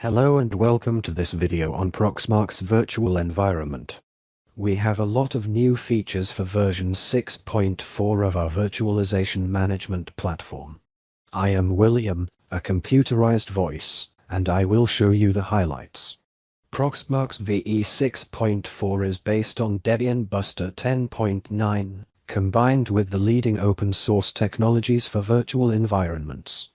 Hello and welcome to this video on Proxmox virtual environment. We have a lot of new features for version 6.4 of our virtualization management platform. I am William, a computerized voice, and I will show you the highlights. Proxmox VE 6.4 is based on Debian Buster 10.9, combined with the leading open source technologies for virtual environments.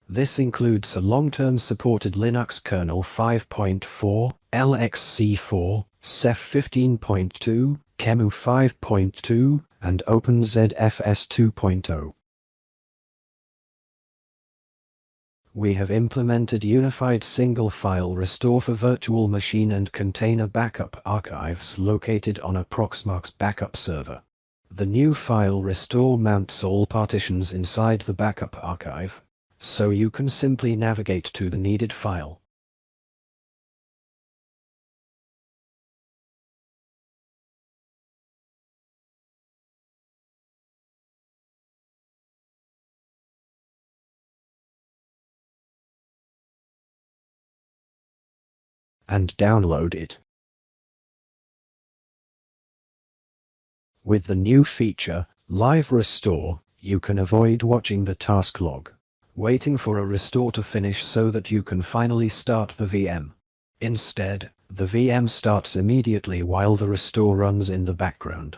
This includes a long-term supported Linux kernel 5.4, LXC4, Ceph 15.2, QEMU 5.2, and OpenZFS 2.0. We have implemented unified single-file restore for virtual machine and container backup archives located on a Proxmox backup server. The new file restore mounts all partitions inside the backup archive, so you can simply navigate to the needed file. And download it. With the new feature, Live Restore, you can avoid watching the task log, waiting for a restore to finish so that you can finally start the VM. Instead, the VM starts immediately while the restore runs in the background.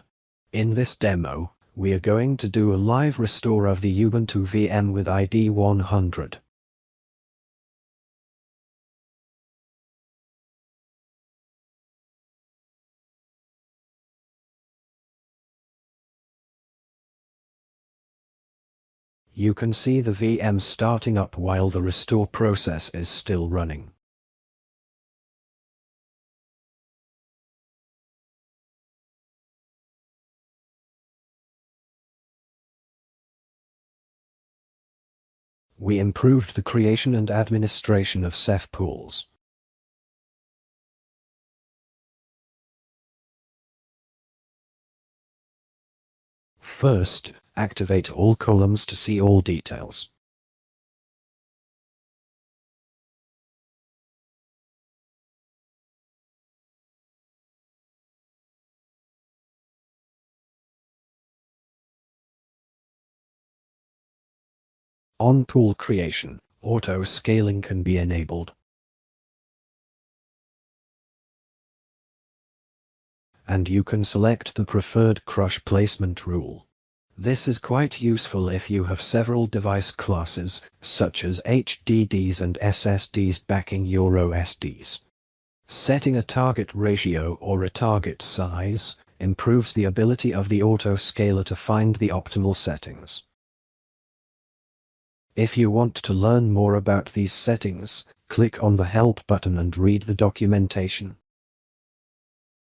In this demo, we are going to do a live restore of the Ubuntu VM with ID 100. You can see the VM starting up while the restore process is still running. We improved the creation and administration of Ceph pools. First, activate all columns to see all details. On pool creation, auto scaling can be enabled. And you can select the preferred crush placement rule. This is quite useful if you have several device classes, such as HDDs and SSDs backing your OSDs. Setting a target ratio or a target size improves the ability of the autoscaler to find the optimal settings. If you want to learn more about these settings, click on the Help button and read the documentation.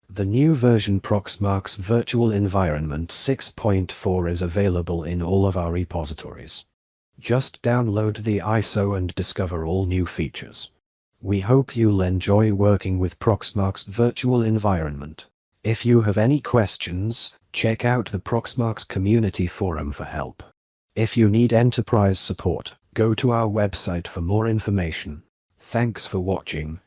The new version Proxmox Virtual Environment 6.4 is available in all of our repositories. Just download the ISO and discover all new features. We hope you'll enjoy working with Proxmox Virtual Environment. If you have any questions, check out the Proxmox community forum for help. If you need enterprise support, go to our website for more information. Thanks for watching.